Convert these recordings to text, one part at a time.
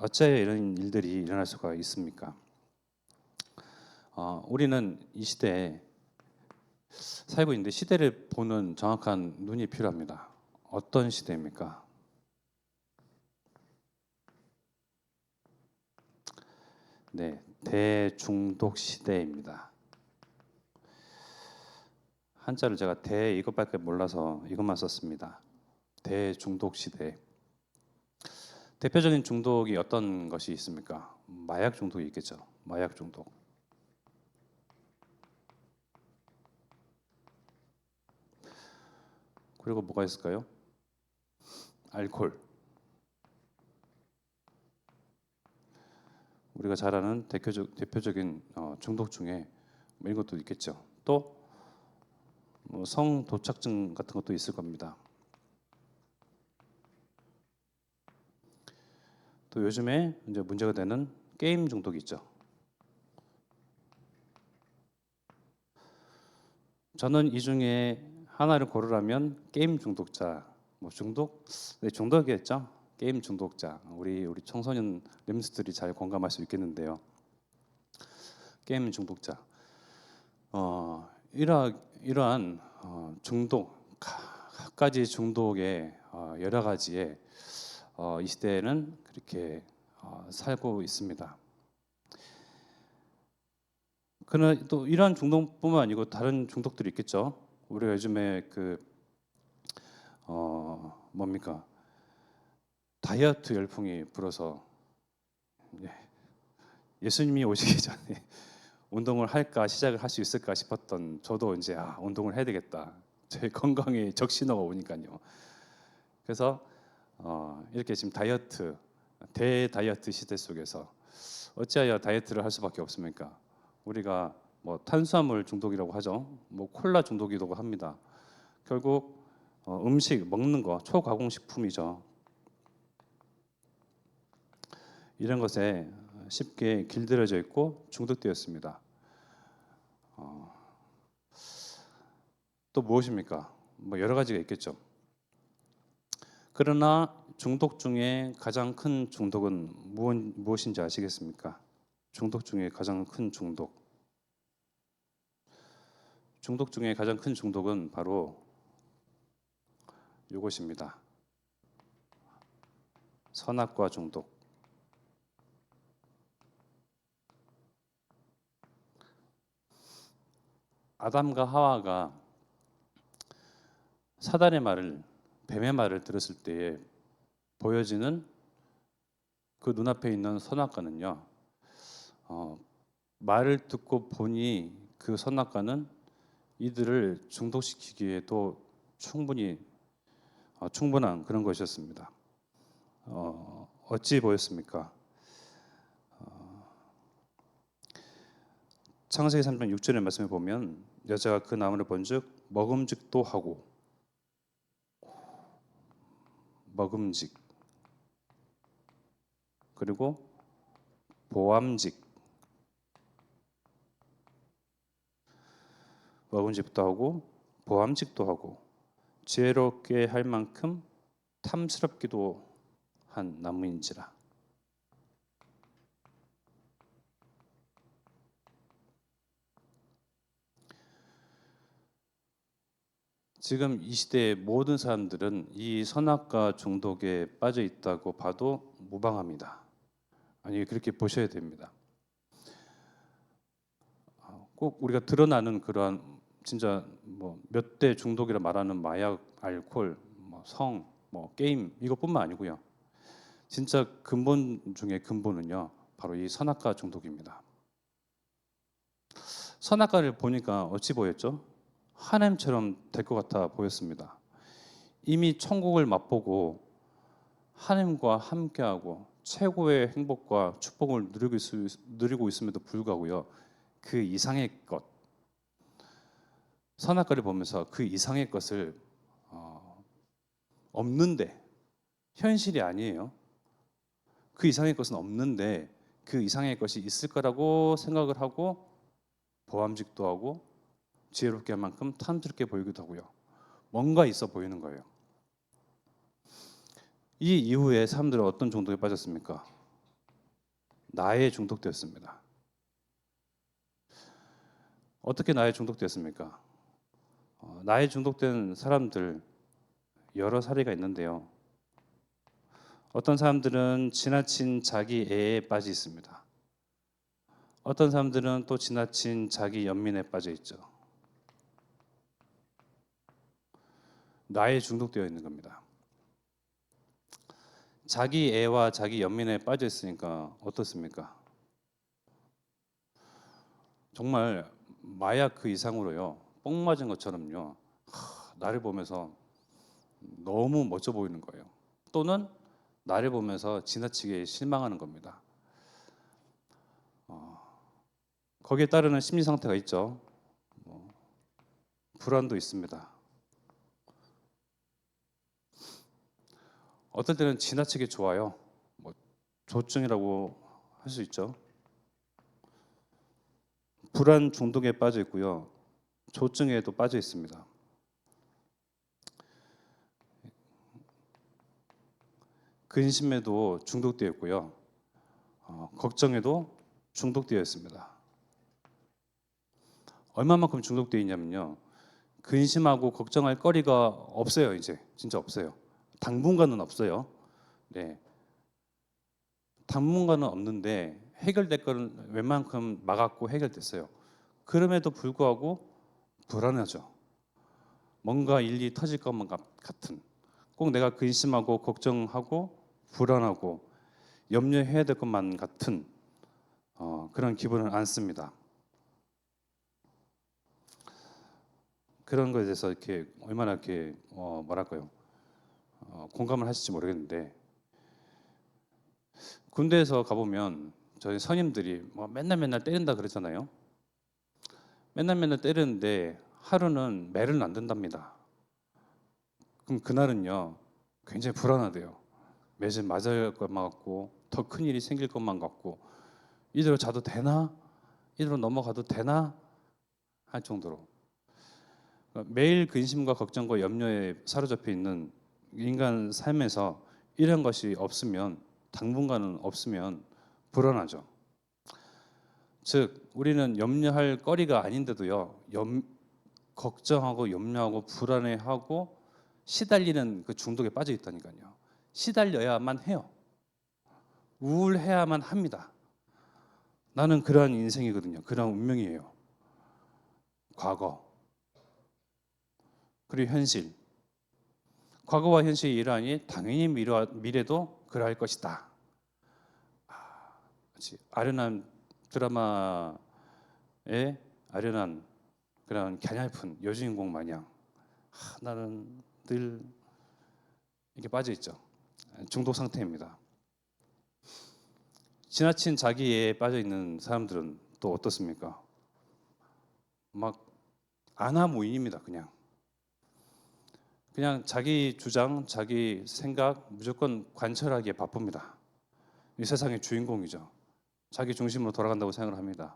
어째 이런 일들이 일어날 수가 있습니까? 우리는 이 시대에 살고 있는데 시대를 보는 정확한 눈이 필요합니다. 어떤 시대입니까? 네, 대중독 시대입니다. 한자를 제가 대 이것밖에 몰라서 이것만 썼습니다. 대중독 시대. 대표적인 중독이 어떤 것이 있습니까? 마약 중독이 있겠죠. 마약 중독. 그리고 뭐가 있을까요? 알코올. 우리가 잘 아는 대표적인 중독 중에 이런 것도 있겠죠. 또 성도착증 같은 것도 있을 겁니다. 또 요즘에 이제 문제가 되는 게임 중독이 있죠. 저는 이 중에 하나를 고르라면 게임 중독자, 중독? 네, 중독이겠죠. 게임 중독자. 우리 청소년 램스들이 잘 공감할 수 있겠는데요. 게임 중독자. 이러한 중독, 각가지 중독의 여러 가지의 이 시대에는 그렇게 살고 있습니다. 그러나 또 이러한 중독뿐만 아니고 다른 중독들이 있겠죠. 우리가 요즘에 뭡니까? 다이어트 열풍이 불어서 예수님이 오시기 전에 운동을 할까 시작을 할 수 있을까 싶었던 저도 이제 운동을 해야 되겠다. 제 건강에 적신호가 오니까요. 그래서 이렇게 지금 대다이어트 시대 속에서 어찌하여 다이어트를 할 수밖에 없습니까? 우리가 탄수화물 중독이라고 하죠. 콜라 중독이라고 합니다. 결국 음식 먹는 거 초가공식품이죠. 이런 것에 쉽게 길들여져 있고 중독되었습니다. 또 무엇입니까? 여러 가지가 있겠죠. 그러나 중독 중에 가장 큰 중독은 무엇인지 아시겠습니까? 중독 중에 가장 큰 중독. 중독 중에 가장 큰 중독은 바로 이것입니다. 선악과 중독. 아담과 하와가 사단의 말을, 뱀의 말을 들었을 때에 보여지는 그 눈앞에 있는 선악과는요. 말을 듣고 보니 그 선악과는 이들을 중독시키기에도 충분한 그런 것이었습니다. 어찌 보였습니까? 창세기 3장 6절의 말씀에 보면 여자가 그 나무를 본즉 먹음직도 하고 먹음직 그리고 보암직 먹음직도 하고 보암직도 하고 지혜롭게 할 만큼 탐스럽기도 한 나무인지라. 지금 이 시대의 모든 사람들은 이 선악과 중독에 빠져 있다고 봐도 무방합니다. 아니 그렇게 보셔야 됩니다. 꼭 우리가 드러나는 그러한 진짜 몇 대 중독이라 말하는 마약, 알코올, 성, 게임 이것뿐만 아니고요. 진짜 근본 중에 근본은요. 바로 이 선악과 중독입니다. 선악과를 보니까 어찌 보였죠? 하나님처럼 될 것 같아 보였습니다. 이미 천국을 맛보고 하나님과 함께하고 최고의 행복과 축복을 누리고 있음에도 불구하고요. 그 이상의 것, 선악과를 보면서 그 이상의 것을 없는데 현실이 아니에요. 그 이상의 것은 없는데 그 이상의 것이 있을 거라고 생각을 하고 보암직도 하고 지혜롭게 할 만큼 탐스럽게 보이기도 하고요. 뭔가 있어 보이는 거예요. 이 이후에 사람들은 어떤 중독에 빠졌습니까? 나에 중독되었습니다. 어떻게 나에 중독되었습니까? 나에 중독된 사람들 여러 사례가 있는데요. 어떤 사람들은 지나친 자기 애에 빠져 있습니다. 어떤 사람들은 또 지나친 자기 연민에 빠져 있죠. 나에 중독되어 있는 겁니다. 자기 애와 자기 연민에 빠져 있으니까 어떻습니까? 정말 마약 그 이상으로요. 뽕 맞은 것처럼요. 나를 보면서 너무 멋져 보이는 거예요. 또는 나를 보면서 지나치게 실망하는 겁니다. 거기에 따르는 심리 상태가 있죠. 불안도 있습니다. 어떨 때는 지나치게 좋아요. 조증이라고 할 수 있죠. 불안 중독에 빠져 있고요. 조증에도 빠져 있습니다. 근심에도 중독되어 있고요. 걱정에도 중독되어 있습니다. 얼마만큼 중독되어 있냐면요. 근심하고 걱정할 거리가 없어요. 이제 진짜 없어요. 당분간은 없어요. 네, 당분간은 없는데 해결될 거는 웬만큼 막았고 해결됐어요. 그럼에도 불구하고 불안하죠. 뭔가 일이 터질 것만 같은, 꼭 내가 근심하고 걱정하고 불안하고 염려해야 될 것만 같은 그런 기분을 안습니다. 그런 것에 대해서 이렇게 얼마나 이렇게 뭐랄까요, 공감을 하실지 모르겠는데, 군대에서 가보면 저희 선임들이 뭐 맨날 때린다 그러잖아요. 맨날 때리는데 하루는 매를 안 든답니다. 그럼 그날은요 굉장히 불안하대요. 매진 맞아야 할 것만 같고 더 큰 일이 생길 것만 같고, 이대로 자도 되나? 이대로 넘어가도 되나? 할 정도로 매일 근심과 걱정과 염려에 사로잡혀 있는 인간 삶에서 이런 것이 없으면, 당분간은 없으면 불안하죠. 즉 우리는 염려할 거리가 아닌데도요 걱정하고 염려하고 불안해하고 시달리는 그 중독에 빠져 있다니까요. 시달려야만 해요. 우울해야만 합니다. 나는 그러한 인생이거든요. 그러한 운명이에요. 과거 그리고 현실, 과거와 현실이 이러하니 당연히 미래도 그러할 것이다. 아련한 드라마에 아련한 그런 갸냘픈 여주인공 마냥 나는 늘 이렇게 빠져 있죠. 중독 상태입니다. 지나친 자기에 빠져 있는 사람들은 또 어떻습니까? 막 안하무인입니다. 그냥 자기 주장, 자기 생각 무조건 관철하기에 바쁩니다. 이 세상의 주인공이죠. 자기 중심으로 돌아간다고 생각을 합니다.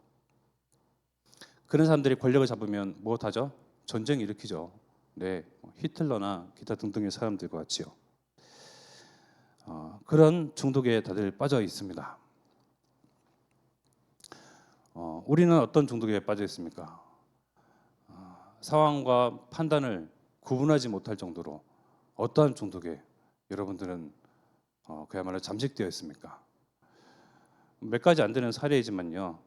그런 사람들이 권력을 잡으면 무엇하죠? 전쟁 일으키죠. 네, 히틀러나 기타 등등의 사람들과 같이요. 그런 중독에 다들 빠져 있습니다. 우리는 어떤 중독에 빠져 있습니까? 상황과 판단을 구분하지 못할 정도로 어떠한 중독에 여러분들은 그야말로 잠식되어 있습니까? 몇 가지 안 되는 사례이지만요.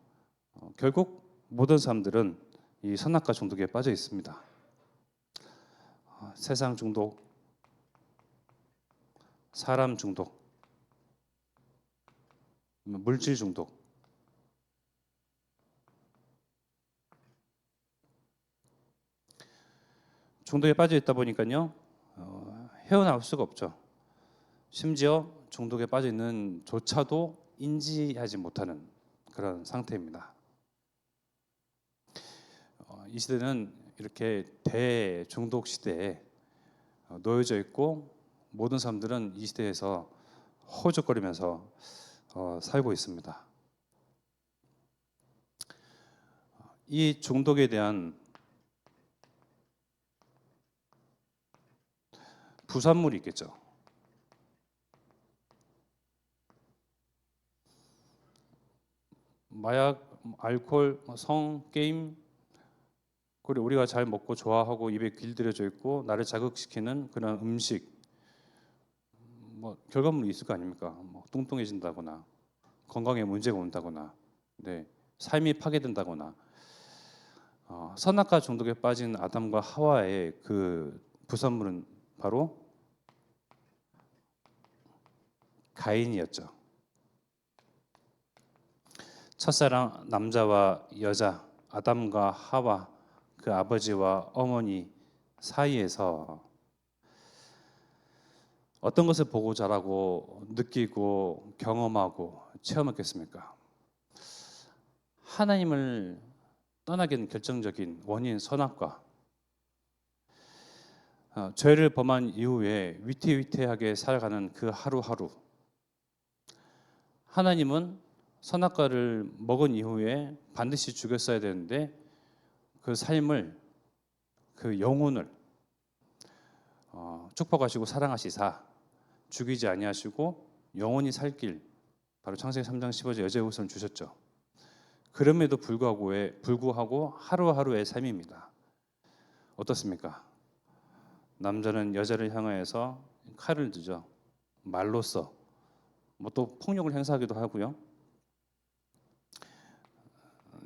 결국 모든 사람들은 이 선악과 중독에 빠져 있습니다. 세상 중독, 사람 중독, 물질 중독. 중독에 빠져 있다 보니까요. 헤어나올 수가 없죠. 심지어 중독에 빠져 있는 조차도 인지하지 못하는 그런 상태입니다. 이 시대는 이렇게 대중독 시대에 놓여져 있고, 모든 사람들은 이 시대에서 허우적거리면서 살고 있습니다. 이 중독에 대한 부산물이 있겠죠. 마약, 알코올, 성, 게임, 그리고 우리가 잘 먹고 좋아하고 입에 길들여져 있고 나를 자극시키는 그런 음식, 뭐 결과물이 있을 거 아닙니까? 뭐 뚱뚱해진다거나 건강에 문제가 온다거나, 네, 삶이 파괴된다거나, 선악과 중독에 빠진 아담과 하와의 그 부산물은 바로 가인이었죠. 첫사랑 남자와 여자, 아담과 하와, 그 아버지와 어머니 사이에서 어떤 것을 보고 자라고 느끼고 경험하고 체험했겠습니까? 하나님을 떠나게 된 결정적인 원인 선악과, 죄를 범한 이후에 위태위태하게 살아가는 그 하루하루. 하나님은 선악과를 먹은 이후에 반드시 죽였어야 되는데 그 삶을, 그 영혼을 축복하시고 사랑하시사 죽이지 아니하시고 영원히 살 길, 바로 창세기 3장 15절 여자의 후손을 주셨죠. 그럼에도 불구하고 하루하루의 삶입니다. 어떻습니까? 남자는 여자를 향하여서 칼을 들죠. 말로써 뭐 또 폭력을 행사하기도 하고요.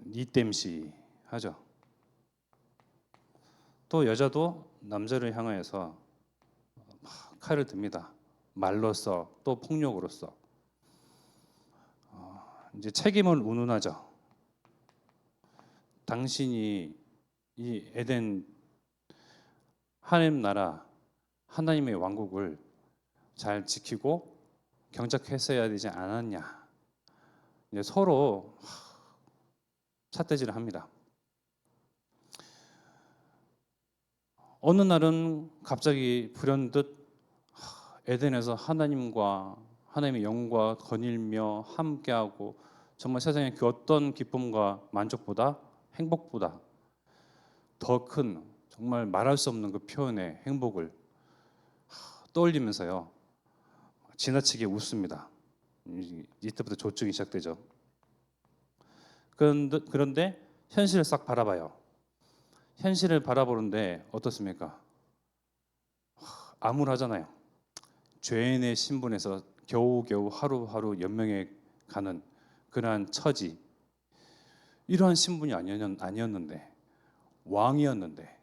니땜시 하죠. 또 여자도 남자를 향하여서 칼을 듭니다. 말로써 또 폭력으로써. 이제 책임을 운운하죠. 당신이 이 에덴 하나님 나라, 하나님의 왕국을 잘 지키고 경작했어야 되지 않았냐. 이제 서로 삿대질을 합니다. 어느 날은 갑자기 불현듯 에덴에서 하나님의 영과 거닐며 함께하고 정말 세상의 그 어떤 기쁨과 만족보다, 행복보다 더 큰, 정말 말할 수 없는 그 표현의 행복을 떠올리면서요 지나치게 웃습니다. 이때부터 조증이 시작되죠. 그런데 현실을 싹 바라봐요. 현실을 바라보는데 어떻습니까? 암울하잖아요. 죄인의 신분에서 겨우겨우 하루하루 연명해 가는 그러한 처지, 이러한 신분이 아니었는데, 왕이었는데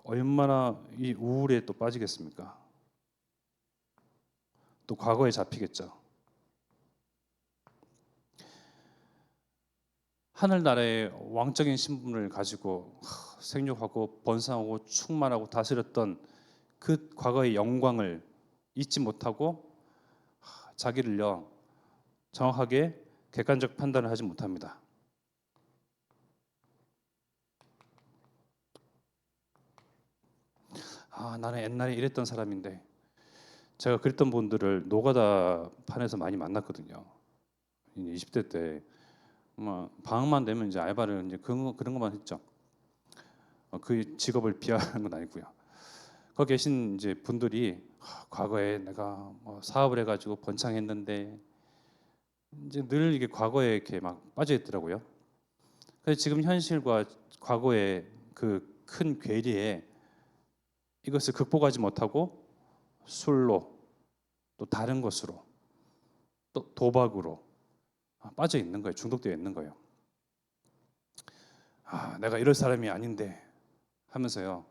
얼마나 이 우울에 또 빠지겠습니까? 또 과거에 잡히겠죠. 하늘나라의 왕적인 신분을 가지고 생육하고 번성하고 충만하고 다스렸던 그 과거의 영광을 잊지 못하고 자기를요 정확하게 객관적 판단을 하지 못합니다. 나는 옛날에 이랬던 사람인데, 제가 그랬던 분들을 노가다판에서 많이 만났거든요. 20대 때 방학만 되면 이제 알바를 이제 그런 것만 했죠. 그 직업을 비하하는 건 아니고요. 거기 계신 이제 분들이 과거에 내가 뭐 사업을 해가지고 번창했는데, 이제 늘 이게 과거에 이렇게 막 빠져 있더라고요. 그래서 지금 현실과 과거의 그 큰 괴리에 이것을 극복하지 못하고 술로, 또 다른 것으로, 또 도박으로 빠져 있는 거예요. 중독되어 있는 거예요. 내가 이럴 사람이 아닌데 하면서요.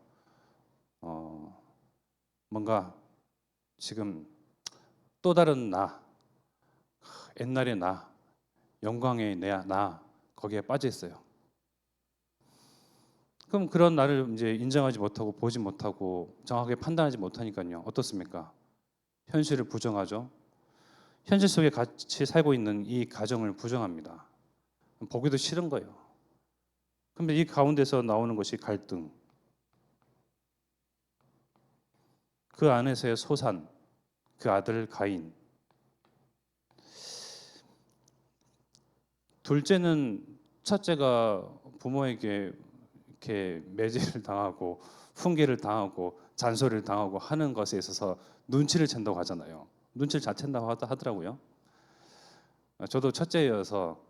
뭔가 지금 또 다른 나, 옛날의 나, 영광의 나 거기에 빠져 있어요. 그럼 그런 나를 이제 인정하지 못하고 보지 못하고 정확하게 판단하지 못하니까요. 어떻습니까? 현실을 부정하죠. 현실 속에 같이 살고 있는 이 가정을 부정합니다. 보기도 싫은 거예요. 근데 이 가운데서 나오는 것이 갈등. 그 안에서의 소산, 그 아들 가인. 둘째는 첫째가 부모에게 이렇게 매질을 당하고 훈계를 당하고 잔소리를 당하고 하는 것에 있어서 눈치를 챈다고 하잖아요. 눈치를 잘 챈다고 하더라고요. 저도 첫째여서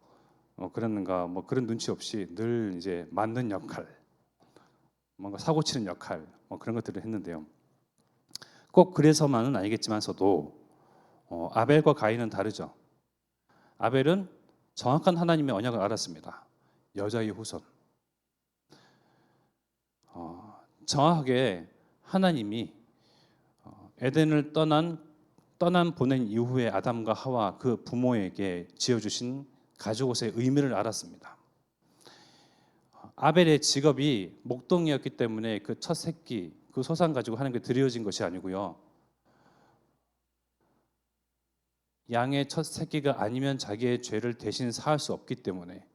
그랬는가 뭐 그런 눈치 없이 늘 이제 맞는 역할, 뭔가 사고 치는 역할, 뭐 그런 것들을 했는데요. 꼭 그래서만은 아니겠지만서도 아벨과 가인은 다르죠. 아벨은 정확한 하나님의 언약을 알았습니다. 여자의 후손. 정확하게 하나님이 에덴을 떠난 보낸 이후에 아담과 하와 그 부모에게 지어주신 가족옷의 의미를 알았습니다. 아벨의 직업이 목동이었기 때문에 그 첫 새끼, 그 소산 가지고 하나님께 드려진 것이 아니고요. 양의 첫 새끼가 아니면 자기의 죄를 대신 사할 수 없기 때문에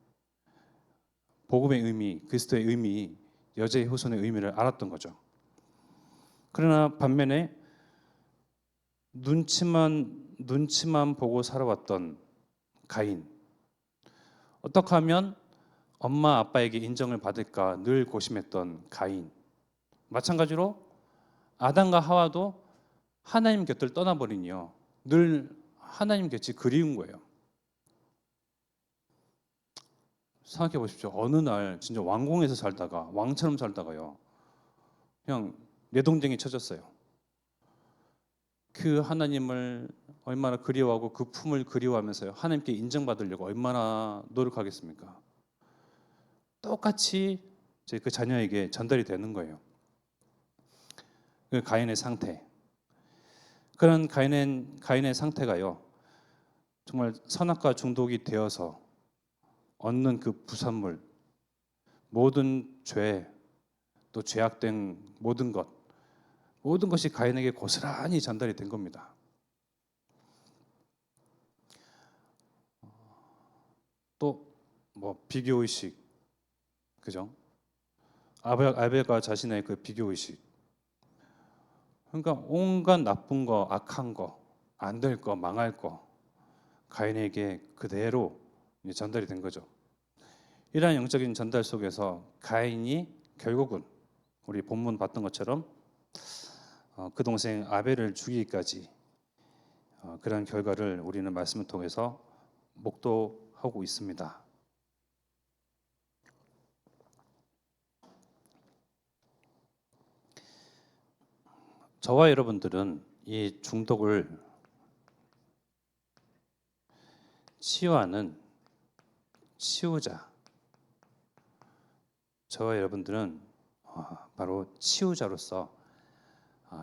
복음의 의미, 그리스도의 의미, 여자의 후손의 의미를 알았던 거죠. 그러나 반면에 눈치만 보고 살아왔던 가인, 어떻게 하면 엄마 아빠에게 인정을 받을까 늘 고심했던 가인, 마찬가지로 아담과 하와도 하나님 곁을 떠나버리니요 늘 하나님 곁이 그리운 거예요. 생각해 보십시오. 어느 날 진짜 왕궁에서 살다가 왕처럼 살다가요 그냥 내동댕이 쳐졌어요. 그 하나님을 얼마나 그리워하고 그 품을 그리워하면서요 하나님께 인정받으려고 얼마나 노력하겠습니까? 똑같이 그 자녀에게 전달이 되는 거예요. 그 가인의 상태. 그런 가인의 상태가요 정말 선악과 중독이 되어서 얻는 그 부산물, 모든 죄, 또 죄악된 모든 것이 가인에게 고스란히 전달이 된 겁니다. 또 뭐 비교의식, 그죠? 아벨과 자신의 그 비교의식. 그러니까 온갖 나쁜 거, 악한 거, 안 될 거, 망할 거 가인에게 그대로 전달이 된 거죠. 이러한 영적인 전달 속에서 가인이 결국은 우리 본문 봤던 것처럼 그 동생 아벨을 죽이기까지 그런 결과를 우리는 말씀을 통해서 목도하고 있습니다. 저와 여러분들은 이 중독을 치유하는 치유자, 저와 여러분들은 바로 치유자로서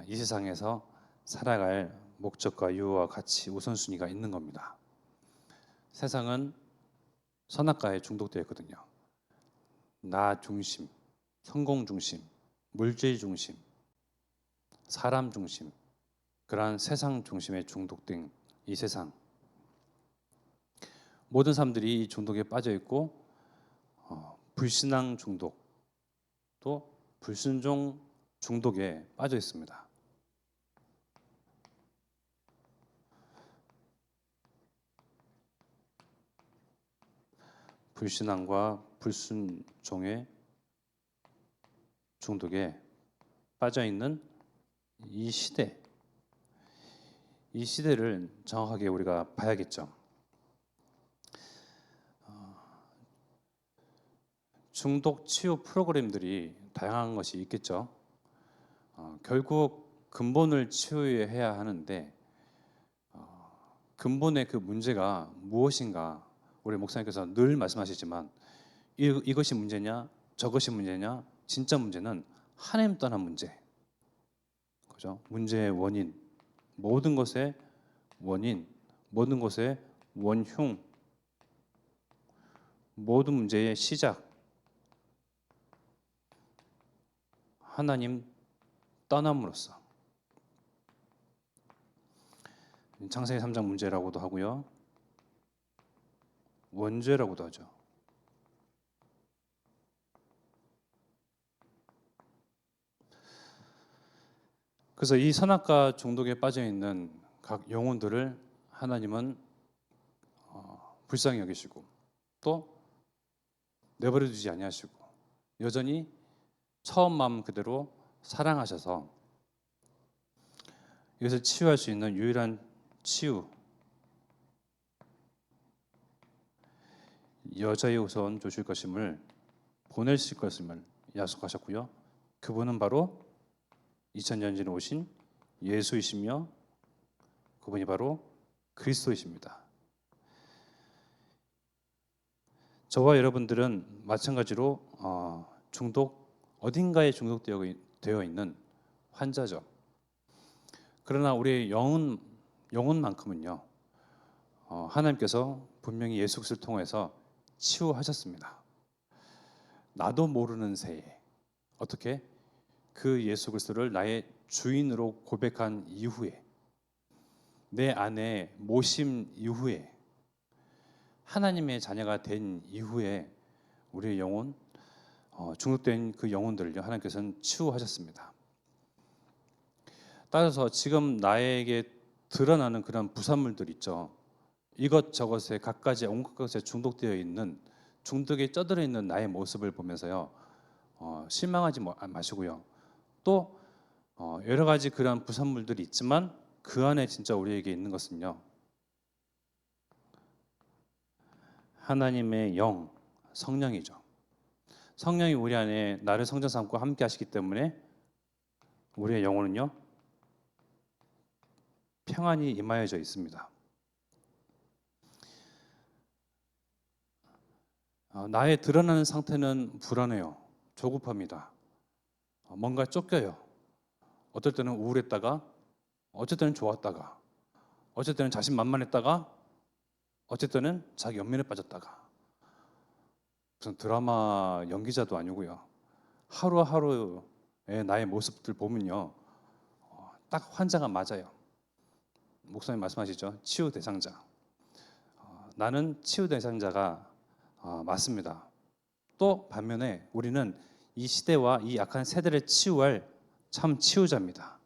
이 세상에서 살아갈 목적과 이유와 가치, 우선순위가 있는 겁니다. 세상은 선악과에 중독되어 있거든요. 나 중심, 성공 중심, 물질 중심, 사람 중심, 그러한 세상 중심에 중독된 이 세상. 모든 사람들이 이 중독에 빠져 있고 불신앙 중독, 또 불순종 중독에 빠져 있습니다. 불신앙과 불순종의 중독에 빠져 있는 이 시대를 정확하게 우리가 봐야겠죠. 중독 치유 프로그램들이 다양한 것이 있겠죠. 결국 근본을 치유해야 하는데 근본의 그 문제가 무엇인가 우리 목사님께서 늘 말씀하시지만 이것이 문제냐 저것이 문제냐 진짜 문제는 하나님 떠난 문제, 그죠? 문제의 원인, 모든 것의 원인, 모든 것의 원흉, 모든 문제의 시작, 하나님 떠남으로써 창세기 3장 문제라고도 하고요, 원죄라고도 하죠. 그래서 이 선악과 중독에 빠져 있는 각 영혼들을 하나님은 불쌍히 여기시고 또 내버려 두지 아니하시고 여전히 처음 마음 그대로 사랑하셔서 이것을 치유할 수 있는 유일한 치유, 여자의 후손 주실 것임을 보내실 것임을 약속하셨고요. 그분은 바로 2000년 전에 오신 예수이시며 그분이 바로 그리스도이십니다. 저와 여러분들은 마찬가지로 어딘가에 중독되어 있는 환자죠. 그러나 우리의 영혼만큼은요, 하나님께서 분명히 예수 그리스도를 통해서 치유하셨습니다. 나도 모르는 새에 어떻게 그 예수 그리스도를 나의 주인으로 고백한 이후에, 내 안에 모심 이후에, 하나님의 자녀가 된 이후에 우리의 영혼, 중독된 그 영혼들을요, 하나님께서는 치유하셨습니다. 따라서 지금 나에게 드러나는 그런 부산물들 있죠. 이것저것에 갖가지 온갖 것에 중독되어 있는, 중독에 쩌들어 있는 나의 모습을 보면서요, 실망하지 마시고요. 또 여러 가지 그런 부산물들이 있지만 그 안에 진짜 우리에게 있는 것은요, 하나님의 영, 성령이죠. 성령이 우리 안에 나를 성전 삼고 함께 하시기 때문에 우리의 영혼은요, 평안이 임하여져 있습니다. 나의 드러나는 상태는 불안해요. 조급합니다. 뭔가 쫓겨요. 어떨 때는 우울했다가, 어쩔 때는 좋았다가, 어쩔 때는 자신만만했다가, 어쩔 때는 자기 연민에 빠졌다가. 무슨 드라마 연기자도 아니고요. 하루하루의 나의 모습들 보면요, 딱 환자가 맞아요. 목사님 말씀하시죠. 치유 대상자. 나는 치유 대상자가 맞습니다. 또 반면에 우리는 이 시대와 이 약한 세대를 치유할 참 치유자입니다.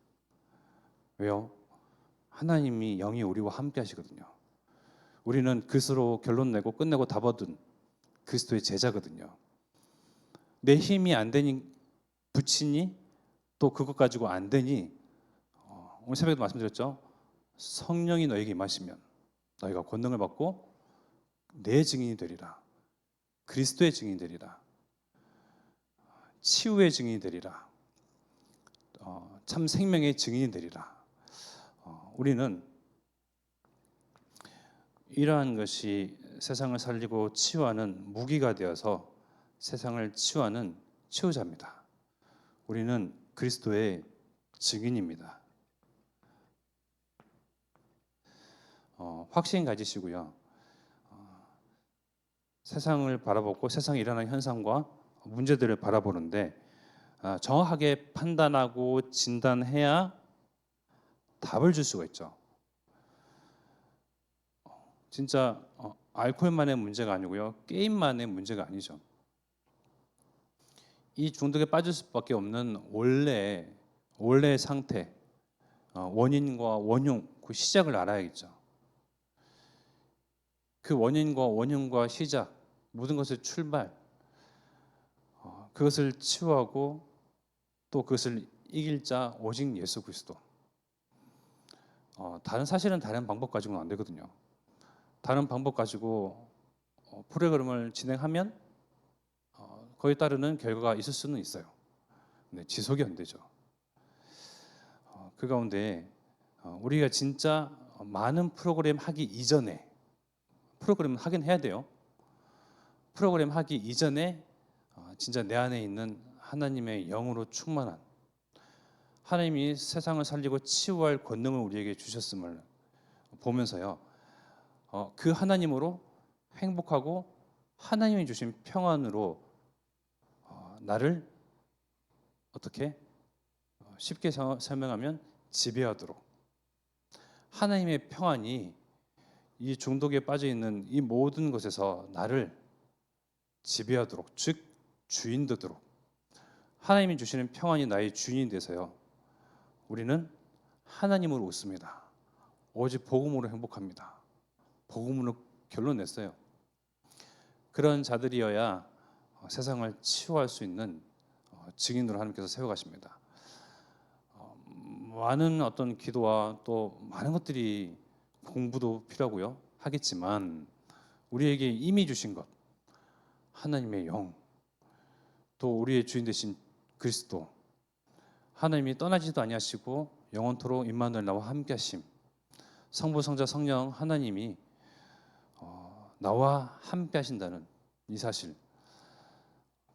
왜요? 하나님이 영이 우리와 함께 하시거든요. 우리는 그스로 결론 내고 끝내고 답 얻은 그리스도의 제자거든요. 내 힘이 안 되니 붙이니 또 그것 가지고 안 되니, 오늘 새벽에도 말씀드렸죠. 성령이 너에게 임하시면 너희가 권능을 받고 내 증인이 되리라. 그리스도의 증인이 되리라. 치유의 증인이 되리라. 참 생명의 증인이 되리라. 우리는 이러한 것이 세상을 살리고 치유하는 무기가 되어서 세상을 치유하는 치유자입니다. 우리는 그리스도의 증인입니다. 확신 가지시고요. 세상을 바라보고 세상에 일어나는 현상과 문제들을 바라보는데 정확하게 판단하고 진단해야 답을 줄 수가 있죠. 진짜 알코올만의 문제가 아니고요, 게임만의 문제가 아니죠. 이 중독에 빠질 수밖에 없는 원래 상태, 원인과 원흉, 그 시작을 알아야겠죠. 그 원인과 시작, 모든 것의 출발, 그것을 치유하고 또 그것을 이길 자 오직 예수 그리스도. 사실은 다른 방법 가지고는 안 되거든요. 다른 방법 가지고 프로그램을 진행하면 거기에 따르는 결과가 있을 수는 있어요. 근데 지속이 안 되죠. 그 가운데 우리가 진짜 많은 프로그램 하기 이전에, 프로그램 하긴 해야 돼요. 프로그램 하기 이전에 진짜 내 안에 있는 하나님의 영으로 충만한, 하나님이 세상을 살리고 치유할 권능을 우리에게 주셨음을 보면서요, 그 하나님으로 행복하고 하나님이 주신 평안으로 나를 어떻게 쉽게 설명하면 지배하도록, 하나님의 평안이 이 중독에 빠져 있는 이 모든 것에서 나를 지배하도록, 즉 주인 되도록, 하나님이 주시는 평안이 나의 주인이 돼서요, 우리는 하나님으로 웃습니다. 오직 복음으로 행복합니다. 복음으로 결론 냈어요. 그런 자들이어야 세상을 치유할 수 있는 증인으로 하나님께서 세워가십니다. 많은 어떤 기도와 또 많은 것들이 공부도 필요하고요, 하겠지만 우리에게 이미 주신 것, 하나님의 영, 또 우리의 주인 되신 그리스도, 하나님이 떠나지도 아니하시고 영원토록 임마누엘 나와 함께하심, 성부 성자 성령 하나님이 나와 함께하신다는 이 사실,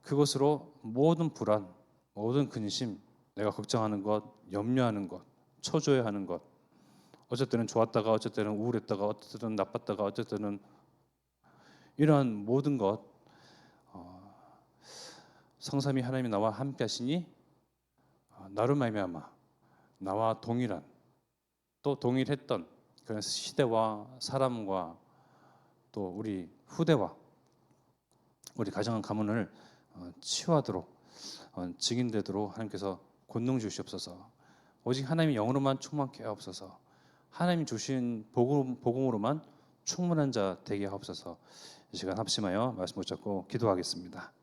그것으로 모든 불안, 모든 근심, 내가 걱정하는 것, 염려하는 것, 초조해하는 것, 어쩔 때는 좋았다가 어쩔 때는 우울했다가 어쩔 때는 나빴다가 어쩔 때는 이러한 모든 것, 성삼위 하나님이 나와 함께하시니 나로 말미암아 나와 동일한, 또 동일했던 그런 시대와 사람과 또 우리 후대와 우리 가정 가문을 치유하도록 증인되도록 하나님께서 권능 주시옵소서. 오직 하나님의 영으로만 충만케 하옵소서. 하나님 주신 복음으로만 충분한 자 되게 하옵소서. 이 시간 합심하여 말씀 붙잡고 기도하겠습니다.